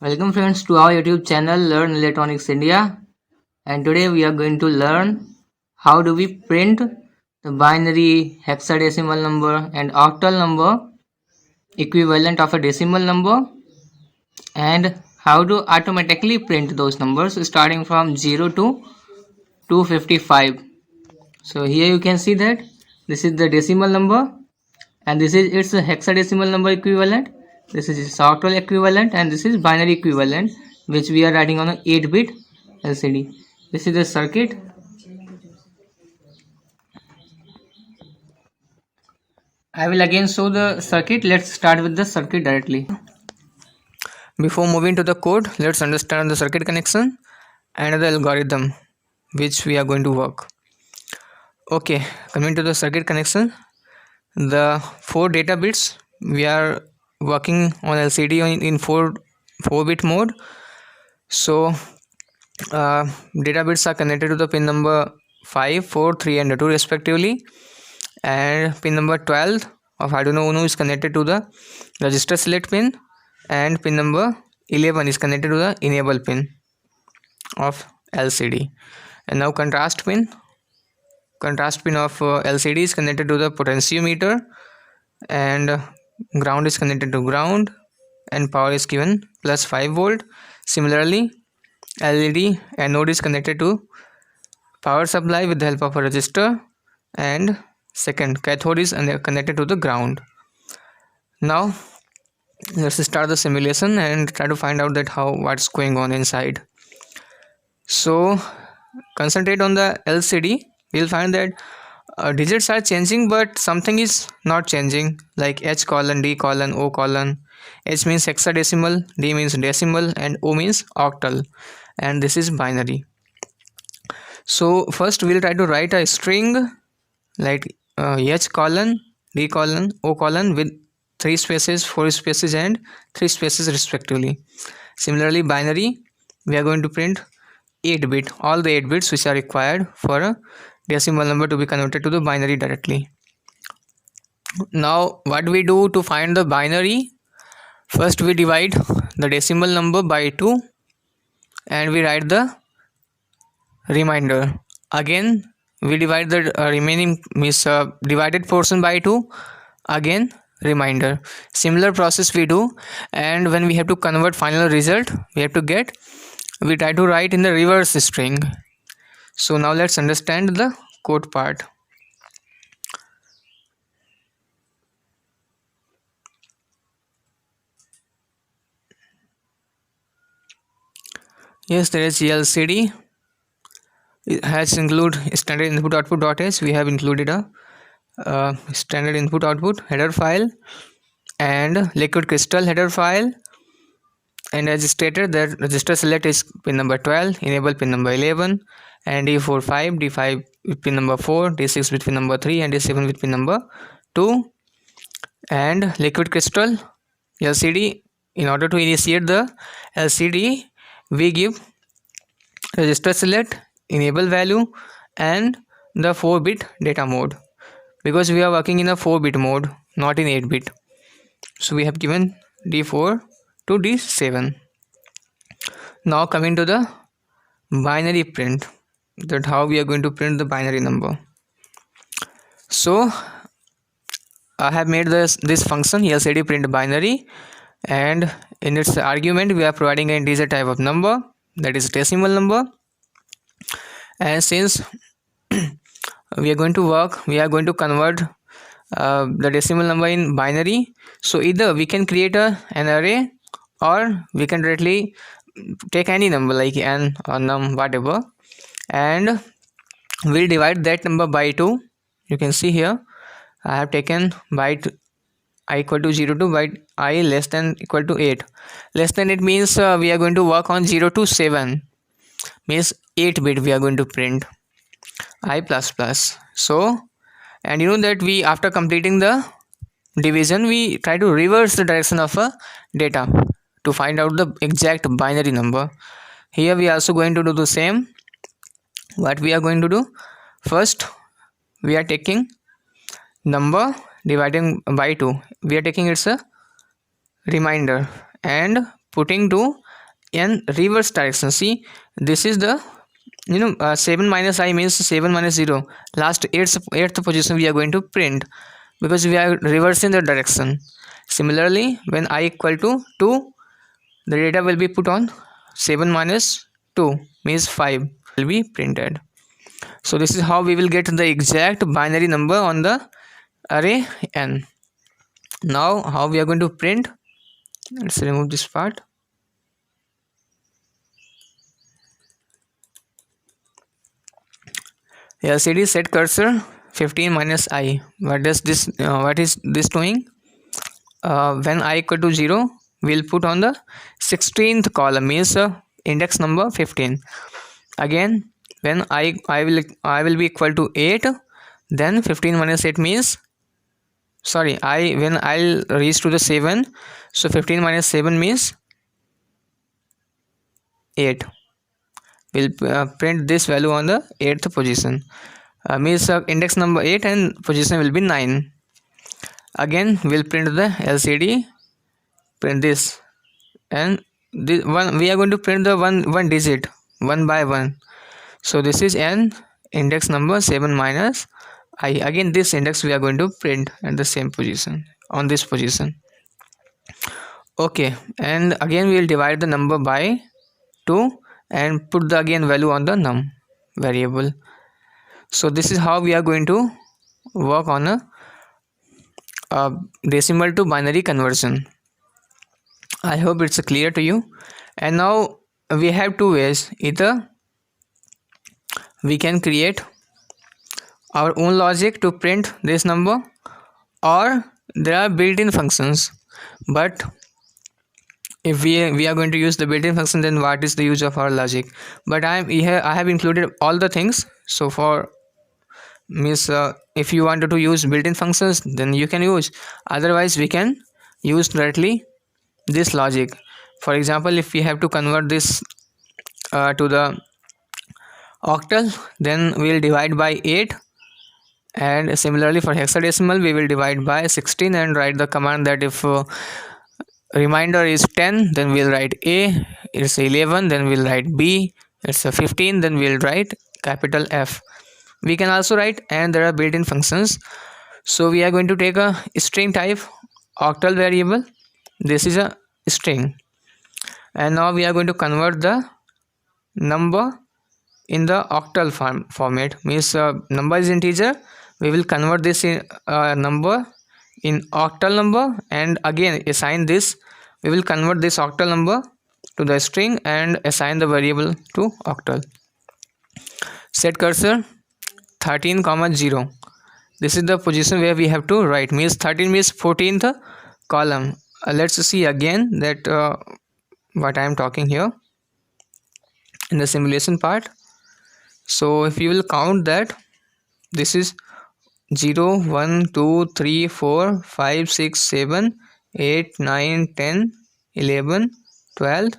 Welcome friends to our YouTube channel Learn Electronics India, and today we are going to learn how do we print the binary, hexadecimal number and octal number equivalent of a decimal number, and how to automatically print those numbers starting from 0 to 255. So here you can see that this is the decimal number and this is its hexadecimal number equivalent, this is its octal equivalent, and this is binary equivalent which we are writing on an 8-bit LCD. This is the circuit. I will again show the circuit. Let's start with the circuit directly. Before moving to the code, let's understand the circuit connection and the algorithm which we are going to work. Okay, coming to the circuit connection, the 4 data bits we are working on LCD in 4-bit mode. So data bits are connected to the pin number 5, 4, 3 and 2 respectively, and pin number 12 of Arduino Uno is connected to the register select pin, and pin number 11 is connected to the enable pin of LCD. And now contrast pin of LCD is connected to the potentiometer, and ground is connected to ground, and power is given plus 5 volt. Similarly, LED anode is connected to power supply with the help of a resistor, and second cathode is connected to the ground. Now let's start the simulation and try to find out that what's going on inside. So concentrate on the LCD. We'll find that digits are changing but something is not changing, like H colon, D colon, O colon. H means hexadecimal, D means decimal, and O means octal, and this is binary. So first we'll try to write a string like H colon, D colon, O colon with 3 spaces, 4 spaces and 3 spaces respectively. Similarly, binary, we are going to print 8-bit, all the 8 bits which are required for a decimal number to be converted to the binary directly. Now what we do to find the binary? First we divide the decimal number by 2 and we write the remainder. Again we divide the remaining divided portion by 2, again remainder. Similar process we do, and when we have to convert final result we try to write in the reverse string. So now let's understand the code part. Yes, there is LCD. It has include standard input output.h. We have included a standard input output header file and liquid crystal header file, and as stated that register select is pin number 12, enable pin number 11, and D4 5, D5 with pin number 4, D6 with pin number 3, and D7 with pin number 2. And liquid crystal LCD, in order to initiate the LCD we give register select, enable value, and the 4-bit data mode, because we are working in a 4-bit mode, not in 8-bit. So we have given D4 to D7. Now coming to the binary print, that how we are going to print the binary number. So I have made this function LCD print binary, and in its argument we are providing an integer type of number, that is decimal number. And since we are going to convert the decimal number in binary, so either we can create an array or we can directly take any number like n or num, whatever, and we'll divide that number by 2. You can see here I have taken byte I equal to 0 to byte I less than equal to 8. Less than 8 means we are going to work on 0 to 7, means 8-bit we are going to print I plus plus. So, and you know that we, after completing the division, we try to reverse the direction of a data to find out the exact binary number. Here we are also going to do the same. What we are going to do? First we are taking number dividing by 2, we are taking its a remainder and putting to in reverse direction. See, this is the 7 minus I means 7 minus 0. Last eighth position we are going to print because we are reversing the direction. Similarly, when I equal to 2, the data will be put on 7 minus 2 means 5 will be printed. So this is how we will get the exact binary number on the array n. Now how we are going to print? Let's remove this part. LCD set cursor 15 minus I. What is this doing? When I equal to 0, we'll put on the 16th column means index number 15. Again, when I will be equal to 8, then 15 minus 8 means, sorry, when I'll reach to the 7, so 15 minus 7 means 8. We'll print this value on the 8th position. Means index number 8 and position will be 9. Again, we'll print the LCD, print this, and this one we are going to print the one digit one by one. So this is n, index number 7 minus I. Again, this index we are going to print at the same position, on this position. Okay, and again we will divide the number by 2 and put the again value on the num variable. So this is how we are going to work on a decimal to binary conversion. I hope it's clear to you. And now we have two ways. Either we can create our own logic to print this number, or there are built-in functions. But if we are going to use the built-in function, then what is the use of our logic? But I have included all the things. So for means if you wanted to use built-in functions, then you can use. Otherwise we can use directly this logic. For example, if we have to convert this to the octal, then we will divide by 8, and similarly for hexadecimal we will divide by 16 and write the command that if remainder is 10, then we'll write A. It's 11, then we'll write B. It's a 15, then we'll write capital F. We can also write, and there are built-in functions. So we are going to take a string type octal variable. This is a string, and now we are going to convert the number in the octal format. Means number is integer, we will convert this in number in octal number, and again assign this. We will convert this octal number to the string and assign the variable to octal. Set cursor 13, 0. This is the position where we have to write. Means 13 means 14th column. Let's see again that what I am talking here in the simulation part. So if you will count that, this is 0, 1, 2, 3, 4, 5, 6, 7, 8, 9, 10, 11, 12,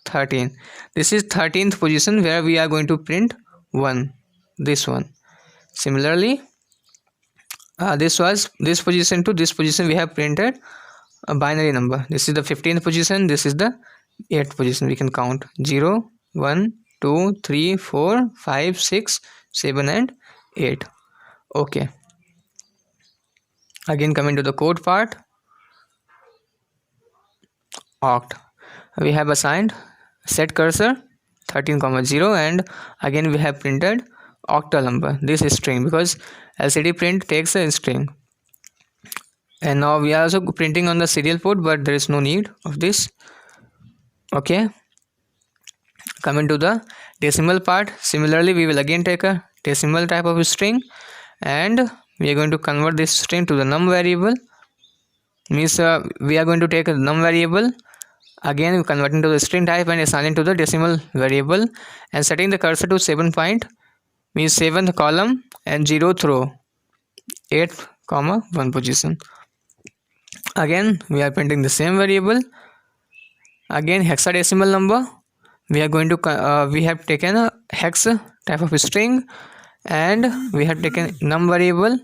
13. This is 13th position where we are going to print 1. This one. Similarly, this position to this position we have printed a binary number. This is the 15th position, this is the 8th position. We can count 0, 1, 2, 3, 4, 5, 6, 7 and 8. Okay, again coming to the code part. Oct, we have assigned set cursor 13, 0, and again we have printed octal number. This is string because LCD print takes a string. And now we are also printing on the serial port, but there is no need of this. Okay, coming to the decimal part. Similarly, we will again take a decimal type of string, and we are going to convert this string to the num variable. Means we are going to take a num variable, again converting to the string type and assigning to the decimal variable, and setting the cursor to 7 point, means 7th column, and 0th row, 8th, 1 position. Again we are printing the same variable. Again hexadecimal number, we are going to we have taken a hex type of string, and we have taken num variable,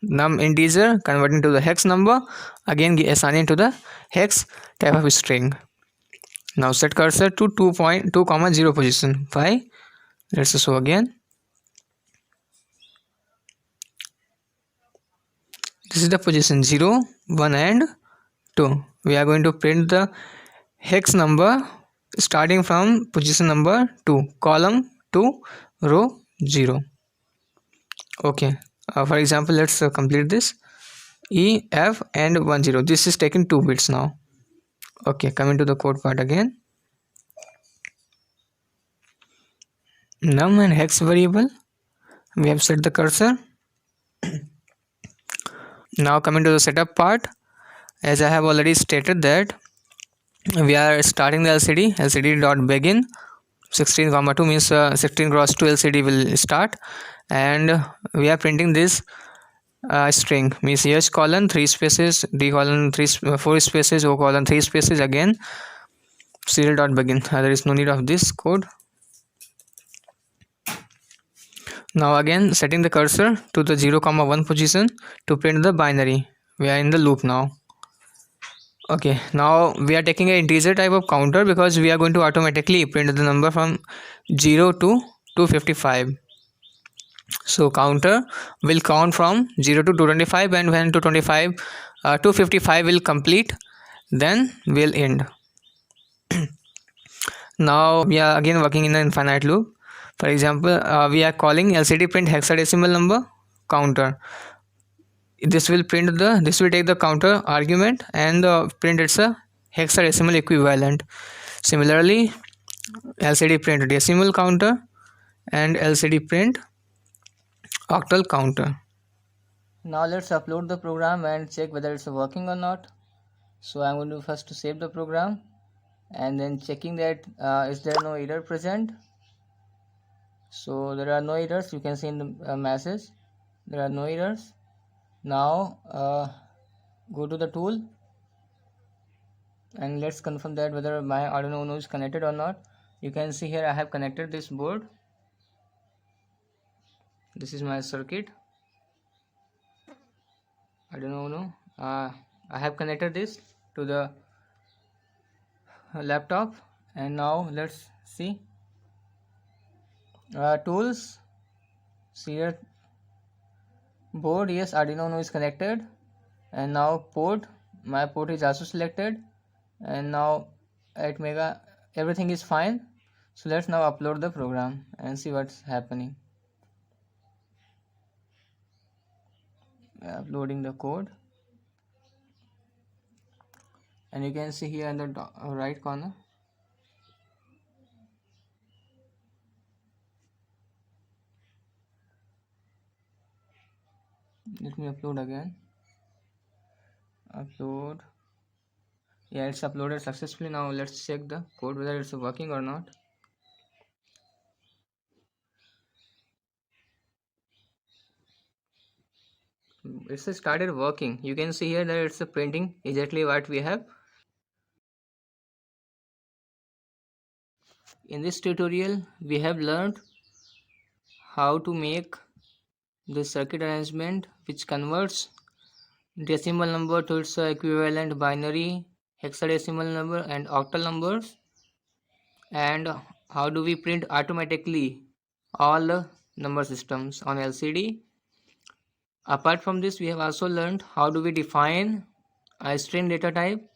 num integer, converting to the hex number, again assigning to the hex type of string. Now set cursor to 2.2, 0 position. Why? Let's show again. This is the position 0, 1 and 2. We are going to print the hex number starting from position number 2, column 2, row 0. Okay, for example, let's complete this. E, F and 1, 0. This is taking 2 bits now. Okay, coming to the code part again. Num and hex variable. We have set the cursor. Now coming to the setup part. As I have already stated that we are starting the lcd.begin 16,2 means 16 cross 2 lcd will start, and we are printing this string means h colon 3 spaces, d colon 4 spaces, o colon 3 spaces, again serial.begin. There is no need of this code. Now again setting the cursor to the 0, 1 position to print the binary. We are in the loop now. Okay, now we are taking an integer type of counter because we are going to automatically print the number from 0 to 255. So counter will count from 0 to 225, and when 255 will complete, then we'll end. Now we are again working in an infinite loop. For example, we are calling lcd print hexadecimal number counter. This will take the counter argument and print its a hexadecimal equivalent. Similarly, lcd print decimal counter and lcd print octal counter. Now let's upload the program and check whether it's working or not. So I'm going to first save the program and then checking that is there no error present. So there are no errors. You can see in the message there are no errors. Now go to the tool and let's confirm that whether my Arduino Uno is connected or not. You can see here I have connected this board. This is my circuit Arduino Uno. I have connected this to the laptop, and now let's see tools. See here board, yes, Arduino Uno is connected, and now port, my port is also selected, and now at mega everything is fine. So let's now upload the program and see what's happening. Uploading the code, and you can see here in the right corner let me upload again. Upload. Yeah, it's uploaded successfully. Now let's check the code whether it's working or not. It's started working. You can see here that it's printing exactly what we have. In this tutorial we have learned how to make the circuit arrangement which converts decimal number to its equivalent binary, hexadecimal number and octal numbers, and how do we print automatically all the number systems on LCD. Apart from this, we have also learned how do we define a string data type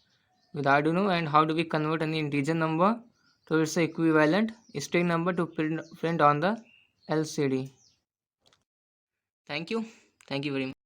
with Arduino, and how do we convert any integer number to its equivalent string number to print on the LCD. Thank you very much.